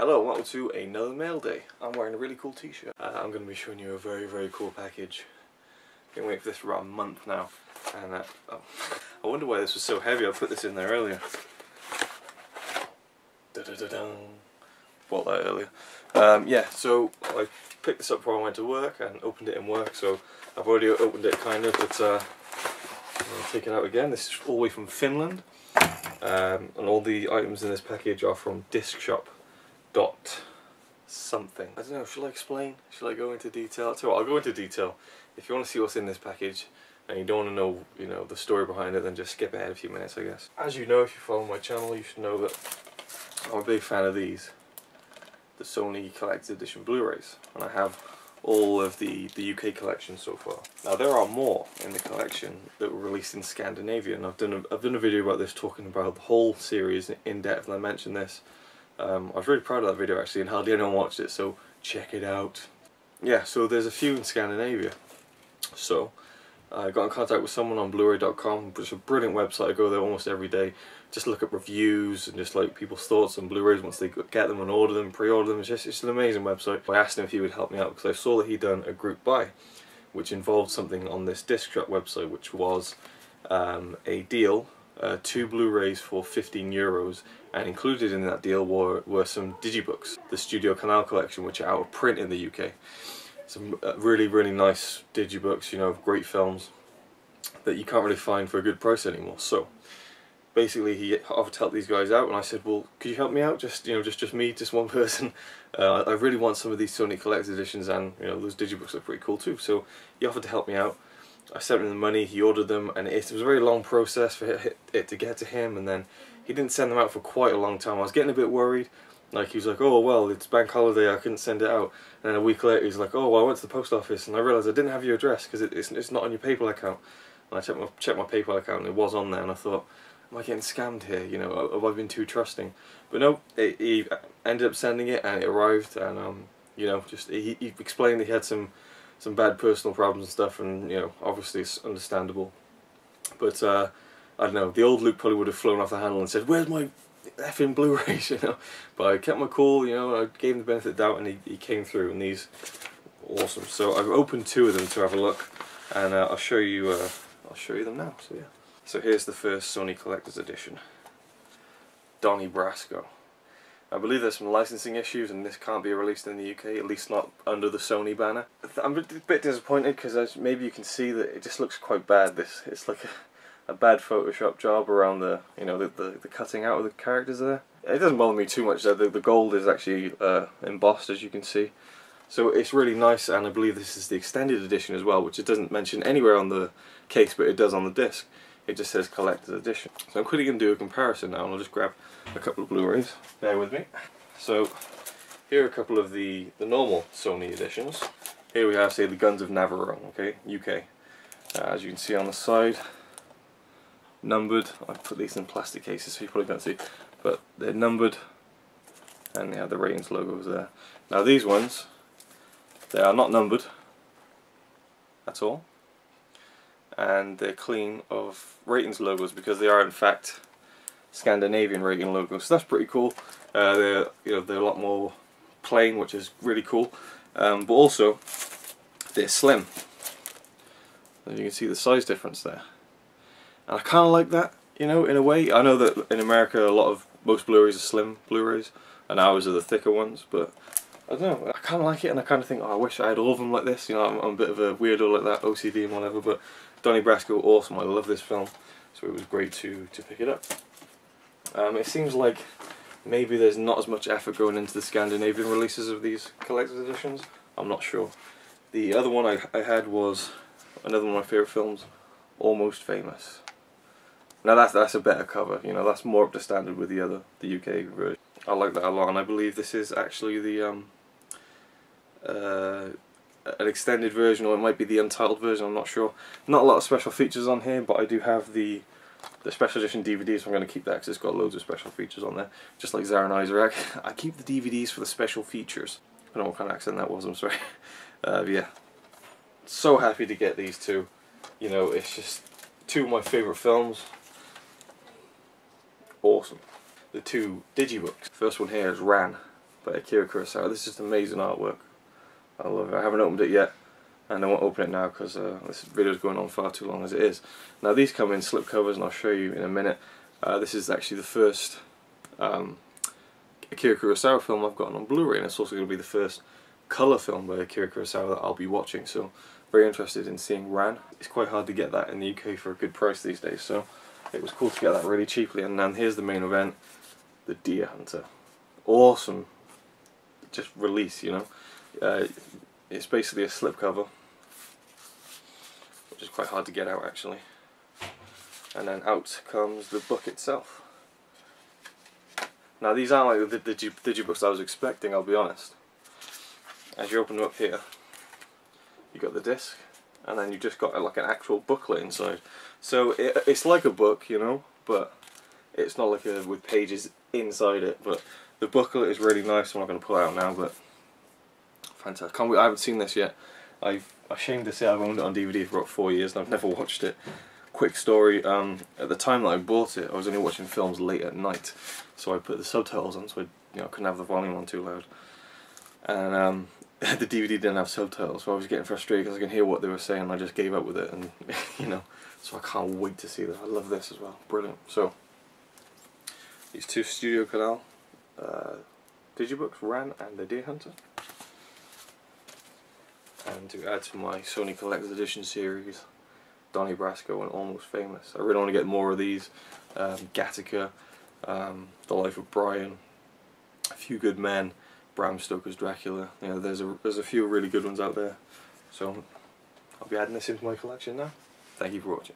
Hello and welcome to another mail day. I'm wearing a really cool t-shirt. I'm going to be showing you a very cool package. Been waiting for this for about a month now, and I wonder why this was so heavy. I put this in there earlier. Bought that earlier. Yeah, so I picked this up before I went to work and opened it in work, so I've already opened it kind of, but I'll take it out again. This is all the way from Finland, and all the items in this package are from Disc something. I don't know, should I explain? Should I go into detail? I'll tell you what, I'll go into detail. If you want to see what's in this package and you don't want to know, the story behind it, then just skip ahead a few minutes, I guess. As you know, if you follow my channel, you should know that I'm a big fan of these, the Sony Collector's Edition Blu-rays, and I have all of the UK collection so far. Now there are more in the collection that were released in Scandinavia, and I've done a video about this, talking about the whole series in depth, and I mentioned this. I was really proud of that video actually, and hardly anyone watched it, so check it out. Yeah, so there's a few in Scandinavia. So I got in contact with someone on Blu-ray.com, which is a brilliant website. I go there almost every day, just look up reviews and just like people's thoughts on Blu-rays once they get them and order them, pre-order them. It's an amazing website. I asked him if he would help me out because I saw that he'd done a group buy, which involved something on this disc shop website, which was a deal, 2 Blu-rays for €15, and included in that deal were some Digibooks, the Studio Canal collection, which are out of print in the UK. Some really nice Digibooks, great films that you can't really find for a good price anymore. So basically he offered to help these guys out, and I said, well, could you help me out? Just me, just one person. I really want some of these Sony Collector's Editions, and those Digibooks are pretty cool too. So he offered to help me out. I sent him the money, he ordered them, and it was a very long process for it to get to him, and then he didn't send them out for quite a long time. I was getting a bit worried. Like, he was like, oh well, it's bank holiday, I couldn't send it out. And then a week later he's like, oh well, I went to the post office and I realised I didn't have your address because it's not on your PayPal account. And I checked my PayPal account and it was on there, and I thought, am I getting scammed here? Have I been too trusting? But no, he ended up sending it, and it arrived, and he explained that he had some bad personal problems and stuff, and obviously it's understandable. But I don't know, the old Luke probably would have flown off the handle and said, where's my effing Blu-rays, But I kept my cool, I gave him the benefit of the doubt, and he came through, and these awesome. So I've opened 2 of them to have a look, and I'll show you them now. So yeah. So here's the first Sony Collector's Edition, Donnie Brasco. I believe there's some licensing issues, and this can't be released in the UK, at least not under the Sony banner. I'm a bit disappointed because maybe you can see that it just looks quite bad. It's like a bad Photoshop job around the the cutting out of the characters there. It doesn't bother me too much though. The gold is actually embossed, as you can see, so it's really nice. And I believe this is the extended edition as well, which it doesn't mention anywhere on the case, but it does on the disc. It just says Collector's Edition. So I'm quickly going to do a comparison now, and I'll just grab a couple of Blu-rays. Bear with me. So here are a couple of the normal Sony editions. Here we have, say, the Guns of Navarone, okay, UK. As you can see on the side, numbered. I put these in plastic cases so you probably don't see, but they're numbered, and they have the ratings logos there. Now these ones, they are not numbered at all, and they're clean of ratings logos because they are in fact Scandinavian rating logos. So that's pretty cool. They're a lot more plain, which is really cool, but also they're slim. As you can see the size difference there. And I kind of like that, in a way. I know that in America most Blu-rays are slim Blu-rays, and ours are the thicker ones, but I don't know, I kind of like it, and I kind of think, oh, I wish I had all of them like this. I'm a bit of a weirdo like that, OCD and whatever, but Donnie Brasco, awesome. I love this film, so it was great to pick it up. It seems like maybe there's not as much effort going into the Scandinavian releases of these collector's editions. I'm not sure. The other one I had was another one of my favourite films, Almost Famous. Now that's a better cover, that's more up to standard with the UK version. I like that a lot, and I believe this is actually the an extended version, or it might be the untitled version, I'm not sure. Not a lot of special features on here, but I do have the special edition DVDs, so I'm going to keep that because it's got loads of special features on there. Just like Zara and Isaac, I keep the DVDs for the special features. I don't know what kind of accent that was, I'm sorry. Yeah, so happy to get these 2. It's just 2 of my favourite films. Awesome. The 2 Digibooks. First one here is Ran. by Akira Kurosawa. This is just amazing artwork. I love it. I haven't opened it yet, and I won't open it now because this video is going on far too long as it is. Now these come in slip covers, and I'll show you in a minute. This is actually the first Akira Kurosawa film I've gotten on Blu-ray, and it's also going to be the first colour film by Akira Kurosawa that I'll be watching, so very interested in seeing Ran. It's quite hard to get that in the UK for a good price these days, so it was cool to get that really cheaply. And then here's the main event, the Deer Hunter. Awesome, just release, you know. It's basically a slipcover, which is quite hard to get out actually. And then out comes the book itself. Now these aren't like the Digibooks I was expecting, I'll be honest. As you open them up here, you got the disc, and then you just got like an actual booklet inside. So it's like a book, you know, but it's not like with pages inside it. But the booklet is really nice. I'm not going to pull it out now, but fantastic. I haven't seen this yet. I'm ashamed to say I've owned it on DVD for about 4 years and I've never watched it. Quick story, at the time that I bought it, I was only watching films late at night, so I put the subtitles on so I couldn't have the volume on too loud. And the DVD didn't have subtitles, so I was getting frustrated because I could hear what they were saying, and I just gave up with it, and you know, so I can't wait to see that. I love this as well, brilliant. So, these two Studio Canal Digibooks, Ran and the Deer Hunter. And to add to my Sony Collector's Edition series, Donnie Brasco and Almost Famous. I really want to get more of these. Gattaca, The Life of Brian, A Few Good Men, Bram Stoker's Dracula. You know, there's a few really good ones out there. So I'll be adding this into my collection now. Thank you for watching.